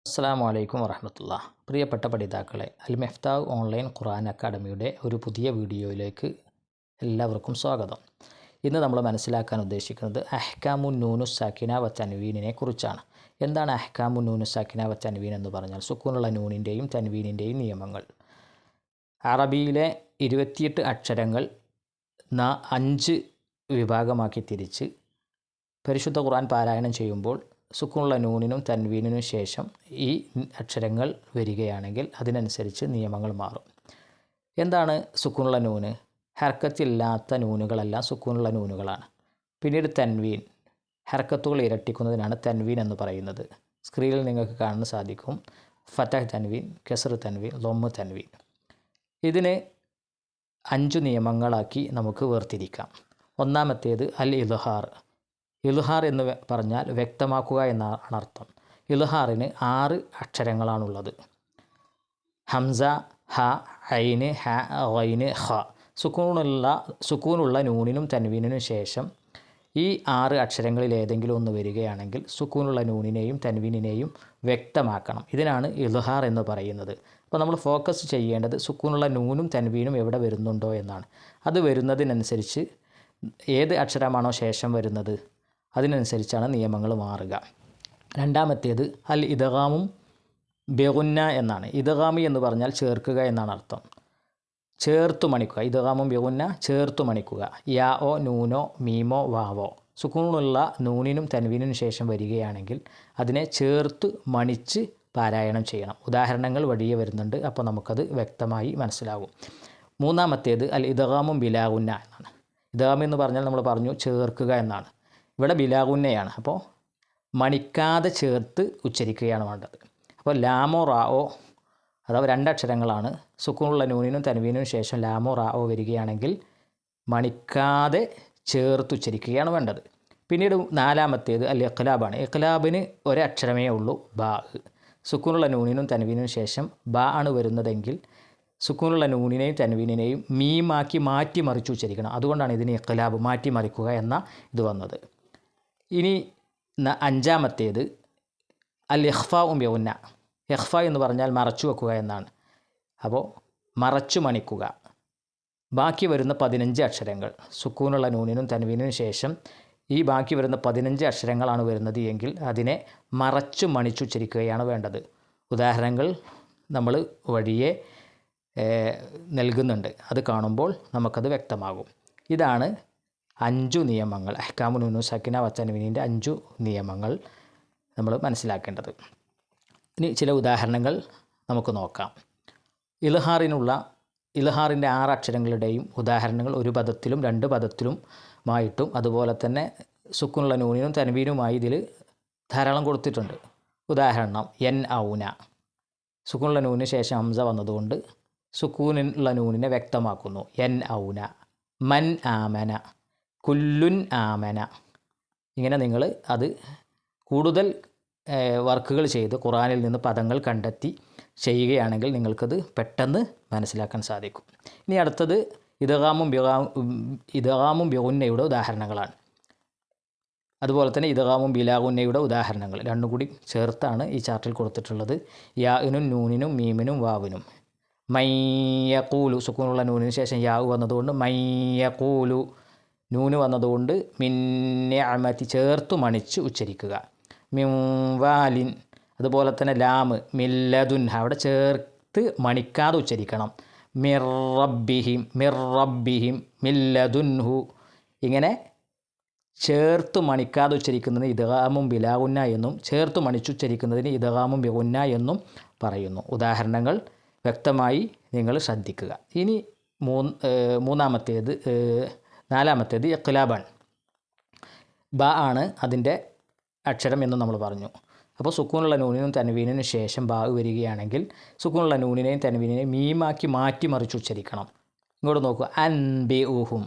അസ്സലാമു അലൈക്കും വറഹ്മത്തുള്ളാഹി. പ്രിയപ്പെട്ട പഠിതാക്കളെ, അൽ മിഫ്താഹ് ഓൺലൈൻ ഖുർആൻ അക്കാഡമിയുടെ ഒരു പുതിയ വീഡിയോയിലേക്ക് എല്ലാവർക്കും സ്വാഗതം. ഇന്ന് നമ്മൾ മനസ്സിലാക്കാൻ ഉദ്ദേശിക്കുന്നത് അഹ്കാമുൻ നൂനു സാക്കിന വ തൻവീനിനെ കുറിച്ചാണ്. എന്താണ് അഹ്കാമുൻ നൂനു സാക്കിന വ തൻവീൻ എന്ന് പറഞ്ഞാൽ? സുക്കൂനുള്ള നൂനിൻ്റെയും തൻവീനിൻ്റെയും നിയമങ്ങൾ. അറബിയിലെ 28 അക്ഷരങ്ങൾ 5 വിഭാഗമാക്കി തിരിച്ച് പരിശുദ്ധ ഖുർആൻ പാരായണം ചെയ്യുമ്പോൾ സുക്കൂനുള്ള നൂനിനും തൻവീനിനും ശേഷം ഈ അക്ഷരങ്ങൾ വരികയാണെങ്കിൽ അതിനനുസരിച്ച് നിയമങ്ങൾ മാറും. എന്താണ് സുക്കൂനുള്ള നൂന്? ഹർക്കത്തില്ലാത്ത നൂനുകളെല്ലാം സുക്കൂനുള്ള നൂനുകളാണ്. പിന്നീട് തൻവീൻ, ഹർക്കത്തുകൾ ഇരട്ടിക്കുന്നതിനാണ് തൻവീൻ എന്ന് പറയുന്നത്. സ്ക്രീനിൽ നിങ്ങൾക്ക് കാണാൻ സാധിക്കും ഫതഹ് തൻവീൻ, കസ്ർ തൻവീൻ, ലൊമ്മ് തൻവീൻ. ഇതിന് 5 നിയമങ്ങളാക്കി നമുക്ക് വേർതിരിക്കാം. ഒന്നാമത്തേത് അൽ ഇൽഹാർ. ഇൽഹാർ എന്ന് പറഞ്ഞാൽ വ്യക്തമാക്കുക എന്നാണ് അർത്ഥം. ഇൽഹാറിന് 6 അക്ഷരങ്ങളാണുള്ളത്. ഹംസ, ഹ, ഐന്, ഹ, ഗൈന്, ഹ. സുക്കൂനുള്ള നൂനിനും തൻവീനിനും ശേഷം ഈ 6 അക്ഷരങ്ങളിൽ ഏതെങ്കിലും ഒന്ന് വരികയാണെങ്കിൽ സുക്കൂനുള്ള നൂനിനെയും തൻവീനിനെയും വ്യക്തമാക്കണം. ഇതിനാണ് ഇൽഹാർ എന്ന് പറയുന്നത്. അപ്പോൾ നമ്മൾ ഫോക്കസ് ചെയ്യേണ്ടത് സുക്കൂനുള്ള നൂനും തൻവീനും എവിടെ വരുന്നുണ്ടോ എന്നാണ്. അത് വരുന്നതിനനുസരിച്ച് ഏത് അക്ഷരമാണോ ശേഷം വരുന്നത് അതിനനുസരിച്ചാണ് നിയമങ്ങൾ മാറുക. രണ്ടാമത്തേത് അൽ ഇദ്ഗാമും ബിഗുന്ന എന്നാണ്. ഇദ്ഗാമി എന്ന് പറഞ്ഞാൽ ചേർക്കുക എന്നാണ് അർത്ഥം. ചേർത്തു മണിക്കുക. ഇദ്ഗാമും ബിഗുന്ന ചേർത്തു മണിക്കുക. യാ ഓ, നൂനോ, മീമോ, വാവോ സുക്കൂണുള്ള നൂനിനും തൻവീനിനും ശേഷം വരികയാണെങ്കിൽ അതിനെ ചേർത്ത് മണിച്ച് പാരായണം ചെയ്യണം. ഉദാഹരണങ്ങൾ വഴിയെ വരുന്നുണ്ട്, അപ്പോൾ നമുക്കത് വ്യക്തമായി മനസ്സിലാകും. മൂന്നാമത്തേത് അൽ ഇദ്ഗാമും ബിലാഗുന്ന എന്നാണ്. ഇദ്ഗാം എന്ന് പറഞ്ഞാൽ നമ്മൾ പറഞ്ഞു ചേർക്കുക എന്നാണ്. ഇവിടെ ബിലാഗുന്നയാണ്. അപ്പോൾ മണിക്കാതെ ചേർത്ത് ഉച്ചരിക്കുകയാണ് വേണ്ടത്. അപ്പോൾ ലാമോ റാഓ അഥവാ 2 അക്ഷരങ്ങളാണ്. സുക്കൂണുള്ള നൂനിനും തൻവീനിനും ശേഷം ലാമോ റാഓ വരികയാണെങ്കിൽ മണിക്കാതെ ചേർത്ത് ഉച്ചരിക്കുകയാണ് വേണ്ടത്. പിന്നീട് നാലാമത്തേത് അൽ ഇഖ്ലാബാണ്. ഇഖ്ലാബിന് ഒരക്ഷരമേ ഉള്ളൂ, ബാ. സുക്കൂണുള്ള നൂനിനും തൻവീനിനും ശേഷം ബാ ആണ് വരുന്നതെങ്കിൽ സുക്കൂണുള്ള നൂനിനെയും തൻവീനിനെയും മീമാക്കി മാറ്റി മറിച്ച് ഉച്ചരിക്കണം. അതുകൊണ്ടാണ് ഇതിന് ഇഖ്ലാബ്, മാറ്റി മറിക്കുക എന്ന ഇത് വന്നത്. ഇനി അഞ്ചാമത്തേത് അൽ ഇഖ്ഫാ ബിഗുന്ന. ഇഖ്ഫ എന്ന് പറഞ്ഞാൽ മറച്ചു വെക്കുക എന്നാണ്. അപ്പോൾ മറച്ചു മണിക്കുക. ബാക്കി വരുന്ന 15 അക്ഷരങ്ങൾ സുക്കൂനുള്ള നൂനിനും തൻവീനിനും ശേഷം ഈ ബാക്കി വരുന്ന 15 അക്ഷരങ്ങളാണ് വരുന്നത് എങ്കിൽ അതിനെ മറച്ചു മണിച്ചുച്ചരിക്കുകയാണ് വേണ്ടത്. ഉദാഹരണങ്ങൾ നമ്മൾ വഴിയെ നൽകുന്നുണ്ട്. അത് കാണുമ്പോൾ നമുക്കത് വ്യക്തമാകും. ഇതാണ് 5 നിയമങ്ങൾ. അഹ്കാമുൻ നൂനു സാക്കിന വ തൻവീനിൻ്റെ 5 നിയമങ്ങൾ നമ്മൾ മനസ്സിലാക്കേണ്ടത്. ഇനി ചില ഉദാഹരണങ്ങൾ നമുക്ക് നോക്കാം. ഇൽഹാറിൻ്റെ 6 അക്ഷരങ്ങളുടെയും ഉദാഹരണങ്ങൾ ഒരു പദത്തിലും 2 പദത്തിലുമായിട്ടും അതുപോലെ തന്നെ സുക്കൂനുള്ള നൂനിനും തൻവീനുമായി ഇതിൽ ധാരാളം കൊടുത്തിട്ടുണ്ട്. ഉദാഹരണം എൻ ഔന. സുക്കൂനുള്ള നൂനിന് ശേഷം ഹംസ വന്നതുകൊണ്ട് സുക്കൂനുള്ള നൂനിനെ വ്യക്തമാക്കുന്നു. N Aouna. മൻ ആമന, കുല്ലുൻ ആമന. ഇങ്ങനെ നിങ്ങൾ അത് കൂടുതൽ വർക്കുകൾ ചെയ്ത് ഖുർആനിൽ നിന്ന് പദങ്ങൾ കണ്ടെത്തി ചെയ്യുകയാണെങ്കിൽ നിങ്ങൾക്കത് പെട്ടെന്ന് മനസ്സിലാക്കാൻ സാധിക്കും. ഇനി അടുത്തത് ഇദ്ഗാമും ബിഗുന്നയുടെ ഉദാഹരണങ്ങളാണ്. അതുപോലെ തന്നെ ഇദ്ഗാമും ബിലാഗുന്നയുടെ ഉദാഹരണങ്ങൾ രണ്ടും കൂടി ചേർത്താണ് ഈ ചാർട്ടിൽ കൊടുത്തിട്ടുള്ളത്. യാഇനും നൂനിനും മീമിനും വാവിനും. മയ്യഖൂലു, സുക്കൂനുള്ള നൂനിന് ശേഷം യാവ് വന്നതുകൊണ്ട് മയ്യഖൂലു, നൂന് വന്നതുകൊണ്ട് മിൻ നിഅമതി ചേർത്തു മണിച്ച് ഉച്ചരിക്കുക. മിൻ വാലിൻ, അതുപോലെ തന്നെ ലാമ് മില്ലദുൻ, അവിടെ ചേർത്ത് മണിക്കാതെ ഉച്ചരിക്കണം. മിർ റബ്ബിഹിം മില്ലദുൻഹു. ഇങ്ങനെ ചേർത്ത് മണിക്കാതെ ഉച്ചരിക്കുന്നതിന് ഇദ്ഗാമും ബിലാഗുന്ന എന്നും ചേർത്ത് മണിച്ചുച്ചരിക്കുന്നതിന് ഇദ്ഗാമും ബിഗുന്ന എന്നും പറയുന്നു. ഉദാഹരണങ്ങൾ വ്യക്തമായി നിങ്ങൾ ശ്രദ്ധിക്കുക. ഇനി നാലാമത്തേത് ഇഖ്ലാബാണ്. ബ ആണ് അതിൻ്റെ അക്ഷരം എന്ന് നമ്മൾ പറഞ്ഞു. അപ്പോൾ സുക്കൂനുള്ള നൂനിനും തൻവീനിനും ശേഷം ബാ വരികയാണെങ്കിൽ സുക്കൂനുള്ള നൂനിനെയും തൻവീനിനെയും മീമാക്കി മാറ്റി മറിച്ച് ഉച്ചരിക്കണം. ഇങ്ങോട്ട് നോക്കൂ. അൻബി ഊഹും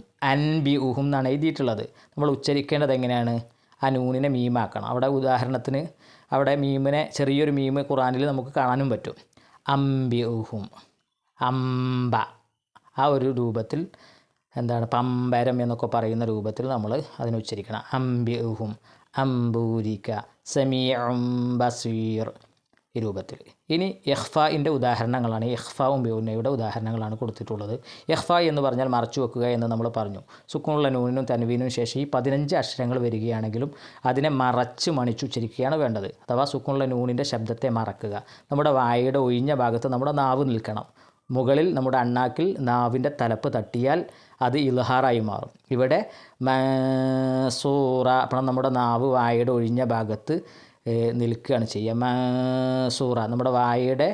എന്നാണ് എഴുതിയിട്ടുള്ളത്. നമ്മൾ ഉച്ചരിക്കേണ്ടത് എങ്ങനെയാണ്? ആ നൂനിനെ മീമാക്കണം. അവിടെ ഉദാഹരണത്തിന് അവിടെ മീമിനെ ചെറിയൊരു മീമ് ഖുർആനിൽ നമുക്ക് കാണാനും പറ്റും. അംബി ഊഹും, അംബ. ആ ഒരു രൂപത്തിൽ എന്താണ് പമ്പരം എന്നൊക്കെ പറയുന്ന രൂപത്തിൽ നമ്മൾ അതിനെ ഉച്ചരിക്കണം. അംബി ഊഹും, അംബൂരിക, സമീഉം ബസീർ. ഈ രൂപത്തിൽ. ഇനി ഇഖ്ഫാഇൻ്റെ ഉദാഹരണങ്ങളാണ്, ഇഖ്ഫാഉം ബിഗുന്നയുടെ ഉദാഹരണങ്ങളാണ് കൊടുത്തിട്ടുള്ളത്. ഇഖ്ഫ എന്ന് പറഞ്ഞാൽ മറച്ചു വെക്കുക എന്ന് നമ്മൾ പറഞ്ഞു. സുക്കൂനുള്ള നൂനിനും തൻവീനും ശേഷം ഈ 15 അക്ഷരങ്ങൾ വരികയാണെങ്കിലും അതിനെ മറച്ച് മണിച്ചു ഉച്ചരിക്കുകയാണ് വേണ്ടത്. അഥവാ സുക്കൂനുള്ള നൂനിൻ്റെ ശബ്ദത്തെ മറക്കുക. നമ്മുടെ വായയുടെ ഒഴിഞ്ഞ ഭാഗത്ത് നമ്മുടെ നാവ് നിൽക്കണം. മുകളിൽ നമ്മുടെ അണ്ണാക്കിൽ നാവിൻ്റെ തലപ്പ് തട്ടിയാൽ അത് ഇൽഹാറായി മാറും. ഇവിടെ മസൂറ, അപ്പോൾ നമ്മുടെ നാവ് വായയുടെ ഒഴിഞ്ഞ ഭാഗത്ത് നിൽക്കുകയാണ് ചെയ്യുക. മസൂറ, നമ്മുടെ വായയുടെ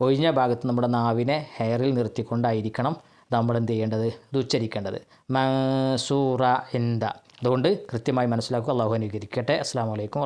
ഒഴിഞ്ഞ ഭാഗത്ത് നമ്മുടെ നാവിനെ ഹെയറിൽ നിർത്തിക്കൊണ്ടായിരിക്കണം നമ്മൾ എന്ത് ചെയ്യേണ്ടത്, ഇത് ഉച്ചരിക്കേണ്ടത്. മസൂറ എന്ത. അതുകൊണ്ട് കൃത്യമായി മനസ്സിലാക്കുക. അള്ളാഹു അനുഗ്രഹിക്കട്ടെ. അസ്സലാമു അലൈക്കും.